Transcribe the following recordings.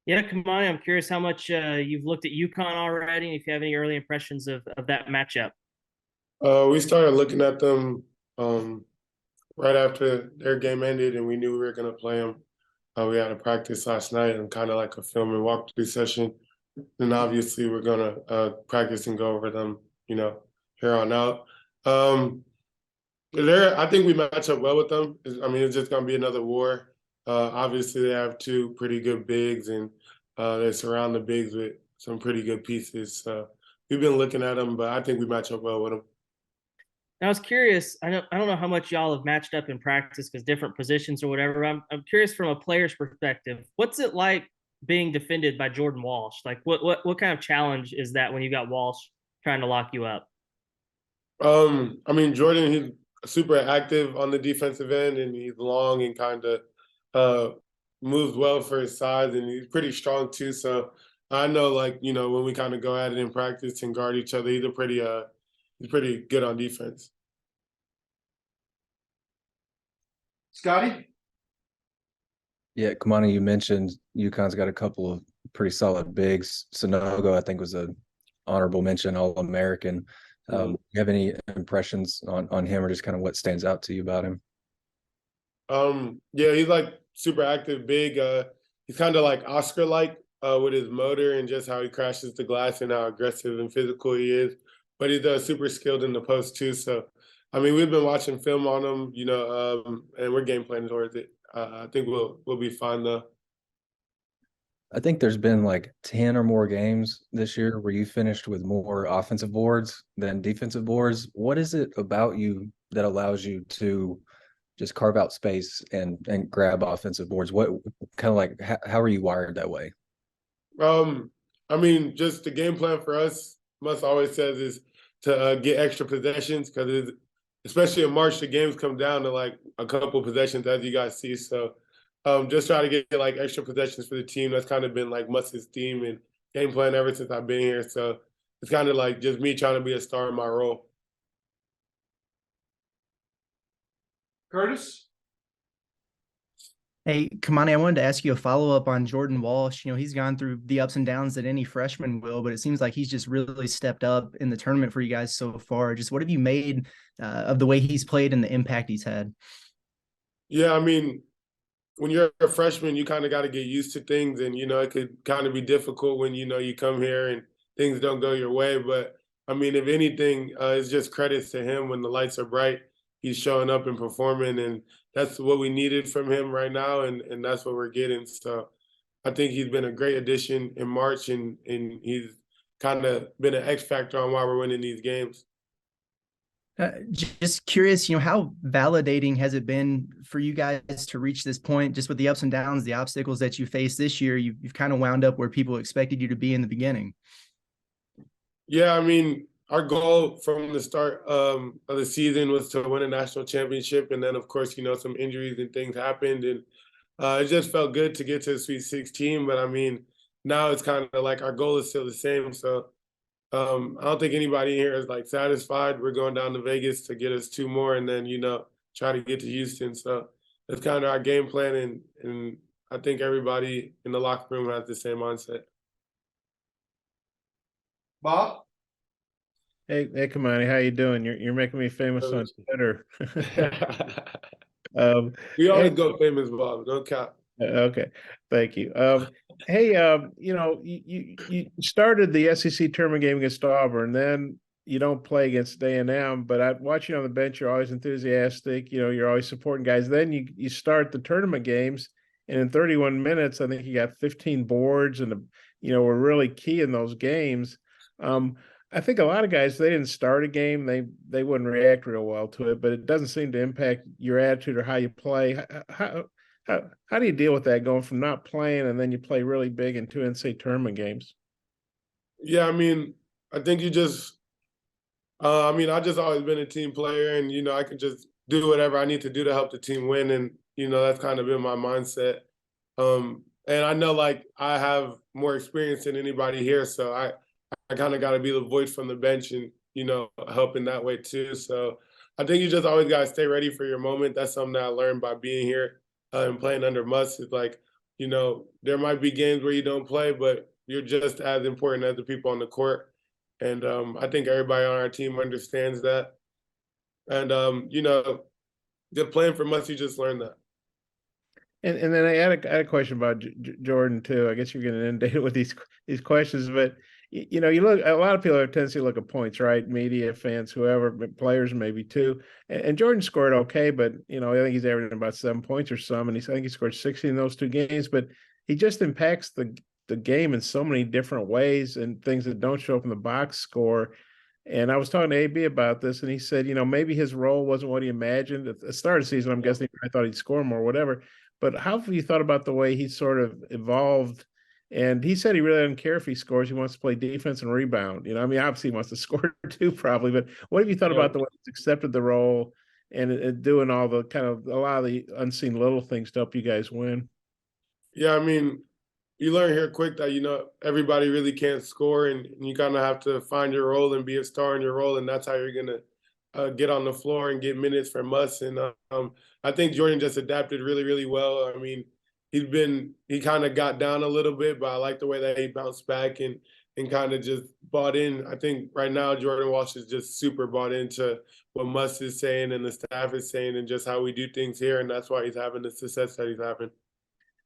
Yeah, Kamani, I'm curious how much you've looked at UConn already, and if you have any early impressions of that matchup. We started looking at them right after their game ended, and we knew we were going to play them. We had a practice last night and kind of like a film and walkthrough session. And obviously, we're going to practice and go over them, here on out. I think we match up well with them. I mean, it's just going to be another war. Obviously, they have two pretty good bigs, and they surround the bigs with some pretty good pieces. So we've been looking at them, but I think we match up well with them. Now, I was curious. I don't know how much y'all have matched up in practice because different positions or whatever. I'm curious from a player's perspective. What's it like being defended by Jordan Walsh? Like, what kind of challenge is that when you got Walsh trying to lock you up? I mean, Jordan, he's super active on the defensive end, and he's long and kind of uh, moves well for his size, and he's pretty strong too. So I know, like when we kind of go at it in practice and guard each other, he's pretty good on defense. Scotty? Yeah, Kamani, you mentioned UConn's got a couple of pretty solid bigs. Sonogo, I think, was a honorable mention, All-American. You have any impressions on him, or just kind of what stands out to you about him? Yeah, he's like super active, big. He's kind of like Oscar-like with his motor and just how he crashes the glass and how aggressive and physical he is. But he's super skilled in the post too. So, I mean, we've been watching film on him, and we're game planning towards it. I think we'll be fine though. I think there's been like 10 or more games this year where you finished with more offensive boards than defensive boards. What is it about you that allows you to just carve out space and grab offensive boards? What kind of like how are you wired that way? Um, I mean, just the game plan for us, Muss always says, is to get extra possessions because especially in March, the games come down to like a couple possessions, as you guys see. So just try to get like extra possessions for the team. That's kind of been like Muss's theme and game plan ever since I've been here. So it's kind of like just me trying to be a star in my role. Curtis? Hey, Kamani, I wanted to ask you a follow-up on Jordan Walsh. He's gone through the ups and downs that any freshman will, but it seems like he's just really stepped up in the tournament for you guys so far. Just what have you made of the way he's played and the impact he's had? Yeah, I mean, when you're a freshman, you kind of got to get used to things, and it could kind of be difficult when you come here and things don't go your way. But I mean, if anything, it's just credits to him when the lights are bright. He's showing up and performing, and that's what we needed from him right now, and that's what we're getting. So I think he's been a great addition in March, and he's kind of been an X factor on why we're winning these games. Just curious, how validating has it been for you guys to reach this point, just with the ups and downs, the obstacles that you faced this year? You've kind of wound up where people expected you to be in the beginning. Yeah, I mean, our goal from the start of the season was to win a national championship, and then of course, some injuries and things happened, and it just felt good to get to the Sweet 16. But I mean, now it's kind of like our goal is still the same. So I don't think anybody here is like satisfied. We're going down to Vegas to get us two more, and then try to get to Houston. So that's kind of our game plan, and I think everybody in the locker room has the same mindset. Bob? Hey, Kamani, how you doing? You're making me famous on Twitter. We always Hey, go famous, Bob. No cap. okay, thank you. Hey, you started the SEC tournament game against Auburn, then you don't play against A&M, but I watch you on the bench. You're always enthusiastic. You're always supporting guys. Then you start the tournament games, and in 31 minutes, I think you got 15 boards, and were really key in those games. I think a lot of guys, they didn't start a game, they wouldn't react real well to it, but it doesn't seem to impact your attitude or how you play. How do you deal with that, going from not playing and then you play really big in two NCAA tournament games? Yeah, I mean, I think you just, I just always been a team player, and I can just do whatever I need to do to help the team win, and that's kind of been my mindset. And I know like I have more experience than anybody here, so I kind of got to be the voice from the bench and help in that way too. So I think you just always got to stay ready for your moment. That's something that I learned by being here and playing under Muss. Is like you know, there might be games where you don't play, but you're just as important as the people on the court. And I think everybody on our team understands that. And, you know, just playing for Muss, you just learn that. And then I had a question about Jordan too. I guess you're getting inundated with these questions, but you know, you look, a lot of people have a tendency to look at points, right? Media, fans, whoever, but players maybe too. And Jordan scored okay, but you know, I think he's averaging about 7 points or some, and I think he scored 60 in those 2 games. But he just impacts the game in so many different ways and things that don't show up in the box score. And I was talking to AB about this, and he said, you know, maybe his role wasn't what he imagined at the start of the season. I'm guessing I thought he'd score more, whatever. But how have you thought about the way he sort of evolved? And he said he really doesn't care if he scores. He wants to play defense and rebound. You know, I mean, obviously he wants to score too, probably. But what have you thought about the way he's accepted the role and doing all the kind of a lot of the unseen little things to help you guys win? Yeah, I mean, you learn here quick that, you know, everybody really can't score, and you kind of have to find your role and be a star in your role, and that's how you're going to get on the floor and get minutes from us. And I think Jordan just adapted really, really well. I mean, he kind of got down a little bit, but I like the way that he bounced back and kind of just bought in. I think right now Jordan Walsh is just super bought into what Muss is saying and the staff is saying and just how we do things here, and that's why he's having the success that he's having.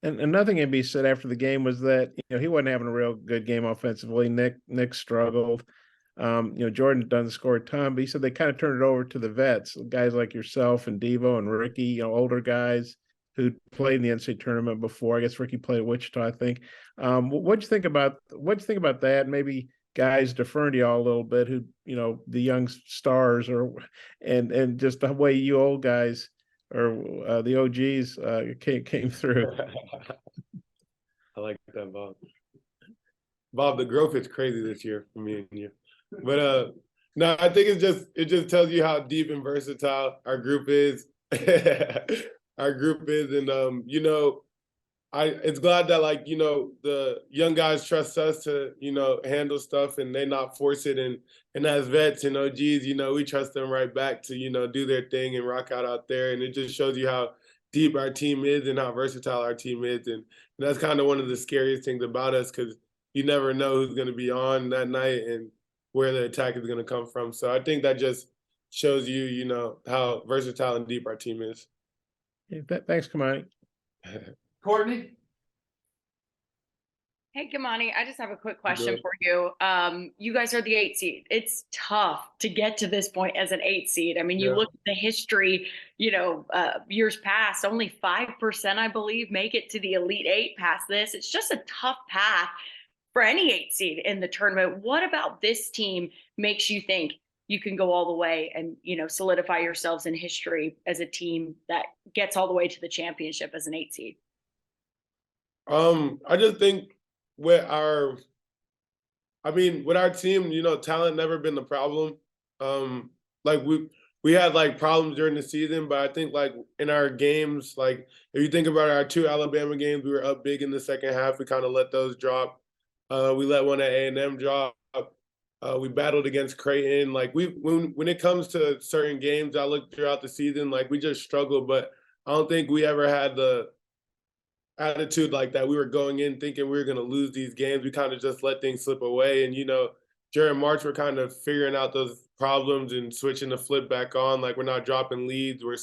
And another thing AB said after the game was that, you know, he wasn't having a real good game offensively. Nick struggled. You know, Jordan doesn't score a ton, but he said they kind of turned it over to the vets, guys like yourself and Devo and Ricky, you know, older guys who played in the NCAA tournament before. I guess Ricky played at Wichita, I think. What'd you think about that? Maybe guys deferring to y'all a little bit, who, you know, the young stars, or and just the way you old guys or the OGs came through. I like that, Bob. Bob, the growth is crazy this year for me and you. But no, I think it just tells you how deep and versatile our group is. Our group is, and you know, it's glad that, like, you know, the young guys trust us to, you know, handle stuff and they not force it, and as vets and OGs, you know, we trust them right back to, you know, do their thing and rock out there. And it just shows you how deep our team is and how versatile our team is. And that's kind of one of the scariest things about us, because you never know who's going to be on that night and where the attack is going to come from. So I think that just shows you, you know, how versatile and deep our team is. Yeah, thanks, Kamani. Courtney? Hey, Kamani, I just have a quick question for you. You guys are the 8 seed. It's tough to get to this point as an 8 seed. I mean, you look at the history, you know, years past, only 5%, I believe, make it to the Elite 8 past this. It's just a tough path for any 8 seed in the tournament. What about this team makes you think you can go all the way and, you know, solidify yourselves in history as a team that gets all the way to the championship as an 8 seed? I just think with our team, you know, talent never been the problem. Like we had like problems during the season, but I think like in our games, like if you think about our 2 Alabama games, we were up big in the second half. We kind of let those drop. We let one at A&M drop. We battled against Creighton. Like when it comes to certain games, I look throughout the season, like we just struggled. But I don't think we ever had the attitude like that. We were going in thinking we were going to lose these games. We kind of just let things slip away. And, you know, during March, we're kind of figuring out those problems and switching the flip back on. Like we're not dropping leads. We're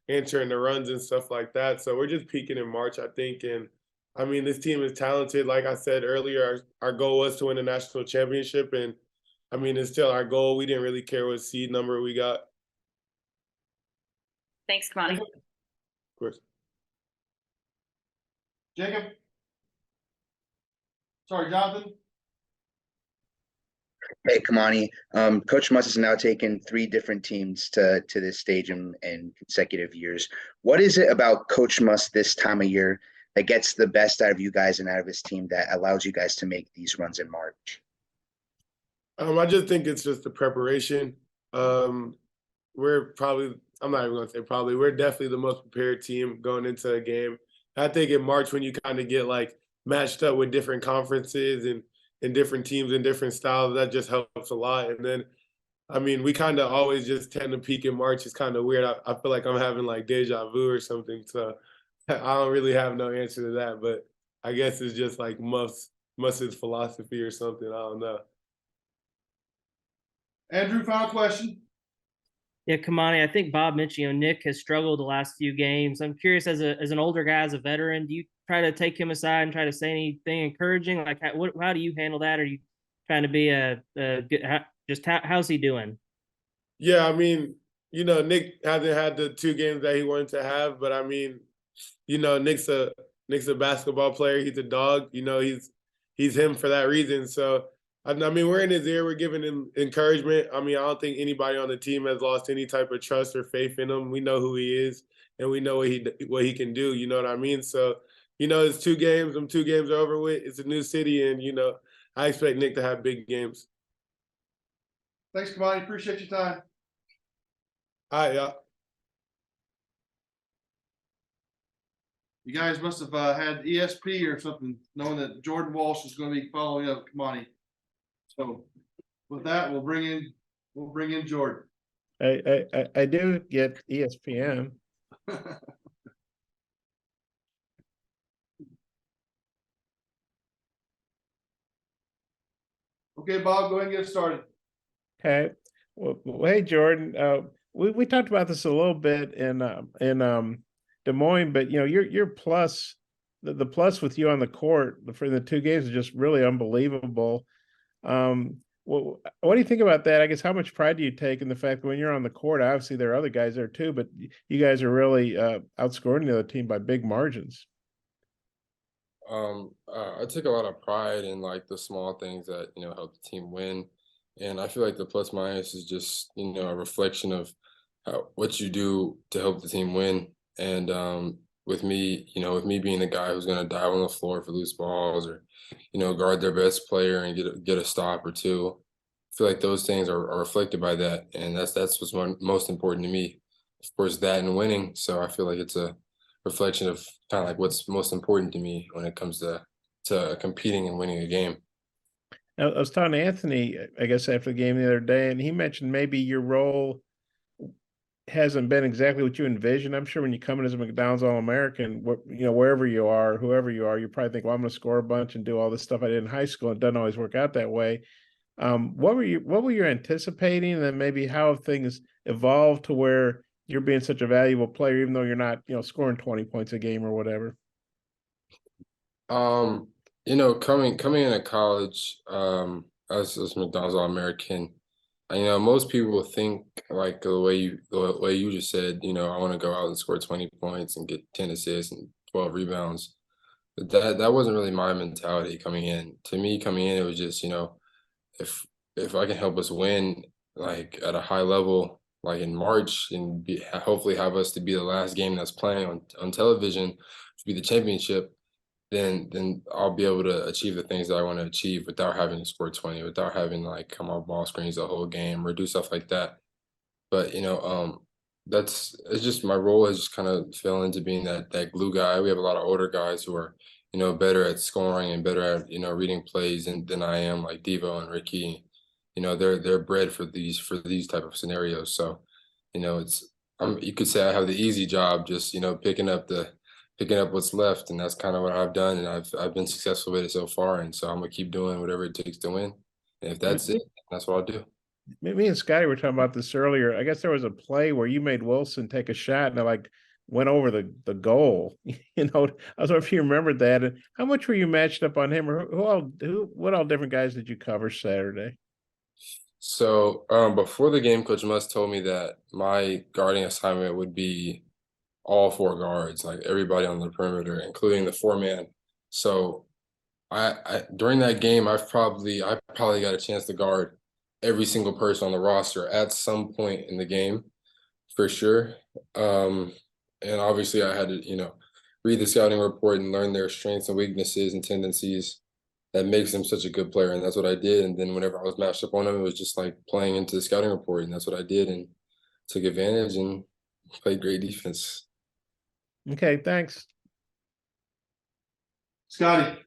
answering the runs and stuff like that. So we're just peaking in March, I think. And I mean, this team is talented. Like I said earlier, our goal was to win a national championship. And I mean, it's still our goal. We didn't really care what seed number we got. Thanks, Kamani. Of course. Jacob? Sorry, Jonathan? Hey, Kamani. Coach Muss has now taken 3 different teams to this stage in consecutive years. What is it about Coach Muss this time of year that gets the best out of you guys and out of his team that allows you guys to make these runs in March? I just think it's just the preparation. We're probably, I'm not even going to say probably, we're definitely the most prepared team going into a game. I think in March, when you kind of get like matched up with different conferences and different teams and different styles, that just helps a lot. And then, I mean, we kind of always just tend to peak in March. It's kind of weird. I feel like I'm having like deja vu or something. So I don't really have no answer to that. But I guess it's just like Muss's philosophy or something. I don't know. Andrew, final question. Yeah, Kamani, I think Bob mentioned, Nick has struggled the last few games. I'm curious, as an older guy, as a veteran, do you try to take him aside and try to say anything encouraging? Like, how do you handle that? Are you trying to be a good, how's he doing? Yeah, I mean, Nick hasn't had the 2 games that he wanted to have, but I mean, Nick's a basketball player. He's a dog. He's him for that reason. So I mean, we're in his ear. We're giving him encouragement. I mean, I don't think anybody on the team has lost any type of trust or faith in him. We know who he is, and we know what he can do. You know what I mean? So it's 2 games. Them 2 games are over with. It's a new city, and I expect Nick to have big games. Thanks, Kamani. Appreciate your time. All right, y'all. You guys must have had ESP or something, knowing that Jordan Walsh is going to be following up Kamani. So with that, we'll bring in Jordan. I do get ESPN. Okay, Bob, go ahead and get started. Okay. Well, hey, Jordan. We talked about this a little bit in Des Moines, but your plus, the plus with you on the court for the 2 games is just really unbelievable. What do you think about that? I guess how much pride do you take in the fact that when you're on the court, obviously there are other guys there too, but you guys are really outscoring the other team by big margins. I take a lot of pride in like the small things that help the team win, and I feel like the plus minus is just a reflection of what you do to help the team win. And with me being the guy who's going to dive on the floor for loose balls, or guard their best player and get a stop or 2, I feel like those things are reflected by that, and that's what's most important to me. Of course, that and winning. So I feel like it's a reflection of kind of like what's most important to me when it comes to competing and winning a game. I was talking to Anthony, I guess, after the game the other day, and he mentioned maybe your role hasn't been exactly what you envisioned. I'm sure when you come in as a McDonald's All-American, wherever you are, whoever you are, you probably think, well, I'm going to score a bunch and do all this stuff I did in high school. It doesn't always work out that way. What were you anticipating, and then maybe how have things evolved to where you're being such a valuable player, even though you're not, scoring 20 points a game or whatever? Coming into college, as McDonald's All-American, most people think like the way you just said, I want to go out and score 20 points and get 10 assists and 12 rebounds. But that wasn't really my mentality coming in. To me, coming in, it was just, if I can help us win like at a high level, like in March, and hopefully have us to be the last game that's playing on television to be the championship, then I'll be able to achieve the things that I want to achieve without having to score 20, without having to like come off ball screens the whole game or do stuff like that. But it's just my role has just kind of fell into being that glue guy. We have a lot of older guys who are better at scoring and better at reading plays than I am, like Devo and Ricky. They're bred for these type of scenarios. So you could say I have the easy job, just picking up what's left, and that's kind of what I've done, and I've been successful with it so far, and so I'm gonna keep doing whatever it takes to win. And if that's it, that's what I'll do. Me and Scotty were talking about this earlier. I guess there was a play where you made Wilson take a shot and it like went over the goal. I was wondering if you remembered that. And how much were you matched up on him, or what all different guys did you cover Saturday? So before the game, Coach Muss told me that my guarding assignment would be all 4 guards, like everybody on the perimeter, including the 4-man. So I during that game, I probably got a chance to guard every single person on the roster at some point in the game, for sure. And obviously I had to, read the scouting report and learn their strengths and weaknesses and tendencies that makes them such a good player. And that's what I did. And then whenever I was matched up on them, it was just like playing into the scouting report. And that's what I did, and took advantage and played great defense. Okay, thanks. Scotty.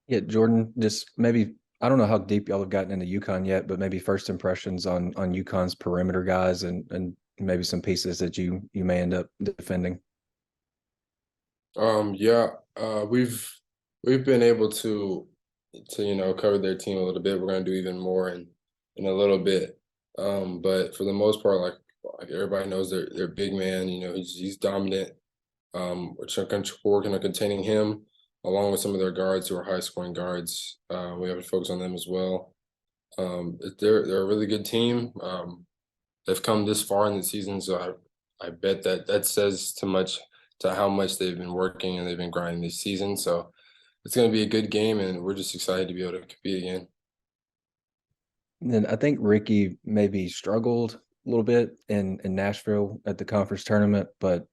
Yeah, Jordan, just maybe, I don't know how deep y'all have gotten into UConn yet, but maybe first impressions on UConn's perimeter guys and maybe some pieces that you may end up defending. Yeah, We've been able to cover their team a little bit. We're gonna do even more in a little bit. But for the most part, like everybody knows, they're big man. He's dominant. Working on containing him along with some of their guards who are high scoring guards. We have to focus on them as well. They're a really good team. They've come this far in the season, so I bet that says too much to how much they've been working and they've been grinding this season. So it's going to be a good game, and we're just excited to be able to compete again. And then I think Ricky maybe struggled a little bit in Nashville at the conference tournament, but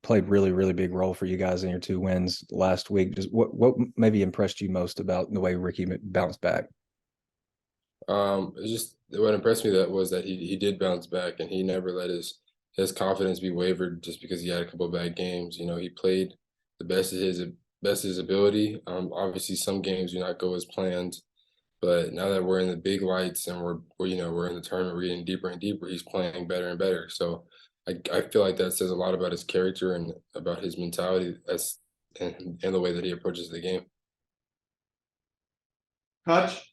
played really, really big role for you guys in your 2 wins last week. Just what maybe impressed you most about the way Ricky bounced back? It's just what impressed me was that he did bounce back, and he never let his confidence be wavered just because he had a couple of bad games. He played the best of his ability. Obviously some games do not go as planned, but now that we're in the big lights and we're in the tournament, we're getting deeper and deeper, he's playing better and better. So I feel like that says a lot about his character and about his mentality and the way that he approaches the game. Hutch?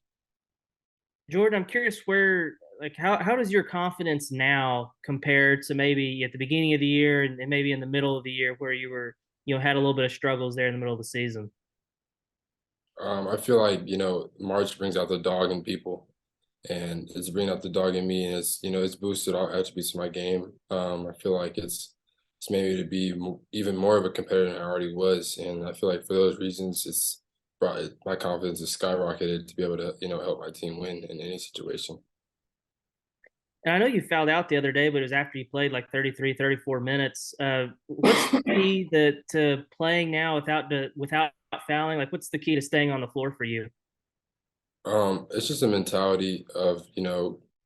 Jordan, I'm curious how does your confidence now compare to maybe at the beginning of the year and maybe in the middle of the year where you were, had a little bit of struggles there in the middle of the season? I feel like, March brings out the dog in people, and it's bringing out the dog in me, and it's boosted all attributes of my game. I feel like it's made me to be even more of a competitor than I already was, and I feel like for those reasons, it's brought my confidence has skyrocketed to be able to, help my team win in any situation. And I know you fouled out the other day, but it was after you played like 33, 34 minutes. What's the key to playing now without fouling? Like, what's the key to staying on the floor for you? It's just a mentality of,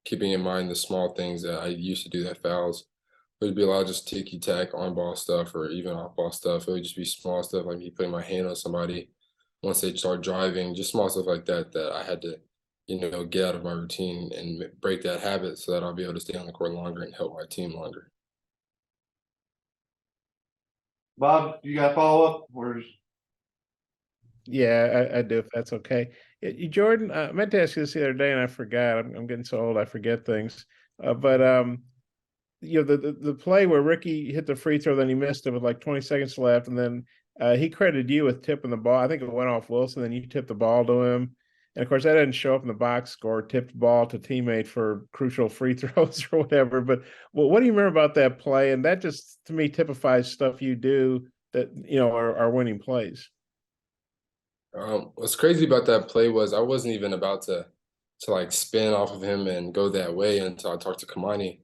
keeping in mind the small things that I used to do that fouls. It would be a lot of just ticky-tack on-ball stuff or even off-ball stuff. It would just be small stuff like me putting my hand on somebody once they start driving, just small stuff like that I had to, get out of my routine and break that habit so that I'll be able to stay on the court longer and help my team longer. Bob, you got a follow-up? Yeah, I do, if that's okay. Jordan, I meant to ask you this the other day and I forgot. I'm getting so old, I forget things. But the play where Ricky hit the free throw, then he missed it with like 20 seconds left, and then he credited you with tipping the ball. I think it went off Wilson, then you tipped the ball to him. And of course, that didn't show up in the box score, tipped ball to teammate for crucial free throws or whatever. But what do you remember about that play? And that just, to me, typifies stuff you do that, are winning plays. What's crazy about that play was I wasn't even about to like spin off of him and go that way until I talked to Kamani.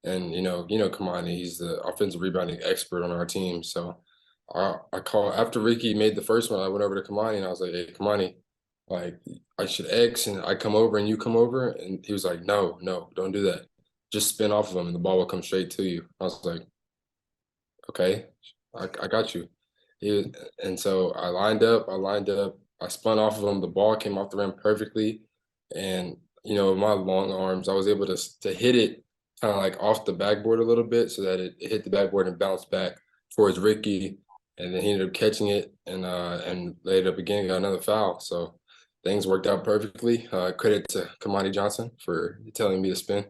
And Kamani, he's the offensive rebounding expert on our team. So I call after Ricky made the first one, I went over to Kamani and I was like, "Hey, Kamani, like I should X and I come over and you come over." And he was like, "No, don't do that. Just spin off of him and the ball will come straight to you." I was like, "Okay, I got you." And so I lined up, I spun off of him, the ball came off the rim perfectly. And, with my long arms, I was able to hit it kind of like off the backboard a little bit so that it hit the backboard and bounced back towards Ricky. And then he ended up catching it and laid it up again, got another foul. So things worked out perfectly. Credit to Kamani Johnson for telling me to spin.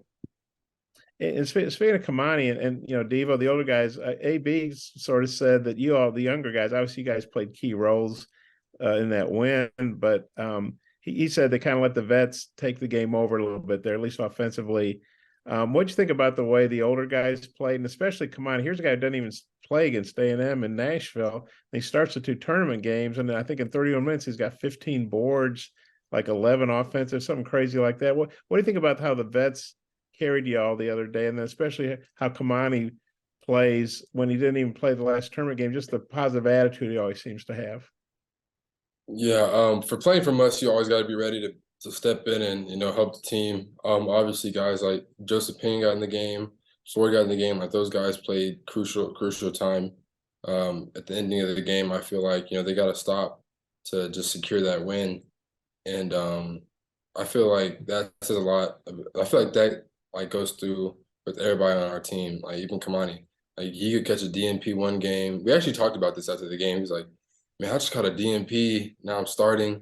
And speaking of Kamani and Devo, the older guys, AB sort of said that you all, the younger guys, obviously you guys played key roles in that win, but he said they kind of let the vets take the game over a little bit there, at least offensively. What'd you think about the way the older guys played, and especially Kamani? Here's a guy who doesn't even play against A&M in Nashville. And he starts the 2 tournament games, and I think in 31 minutes he's got 15 boards, like 11 offensive, something crazy like that. What do you think about how the vets carried y'all the other day, and then especially how Kamani plays when he didn't even play the last tournament game, just the positive attitude he always seems to have? Yeah, for playing from us, you always got to be ready to step in and help the team. Obviously, guys like Joseph Payne got in the game, Ford got in the game. Like those guys played crucial time. At the ending of the game, I feel like they got to stop to just secure that win, and I feel like that says a lot. I feel like that goes through with everybody on our team. Like even Kamani, like he could catch a DNP one game. We actually talked about this after the game. He's like, man, I just caught a DNP. Now I'm starting,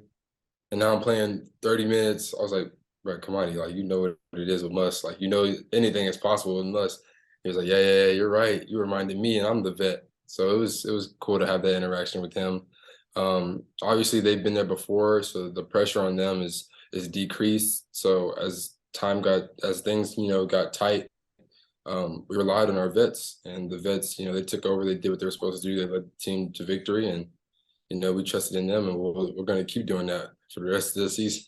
and now I'm playing 30 minutes. I was like, bro, Kamani, like, you know what it is with Muss. Like, you know, anything is possible with Muss. He was like, yeah, you're right. You reminded me, and I'm the vet. So it was cool to have that interaction with him. Obviously, they've been there before, so the pressure on them is decreased. So as things, you know, got tight, we relied on our vets, and the vets, you know, they took over. They did what they were supposed to do. They led the team to victory, and you know, we trusted in them, and we're going to keep doing that for the rest of the season.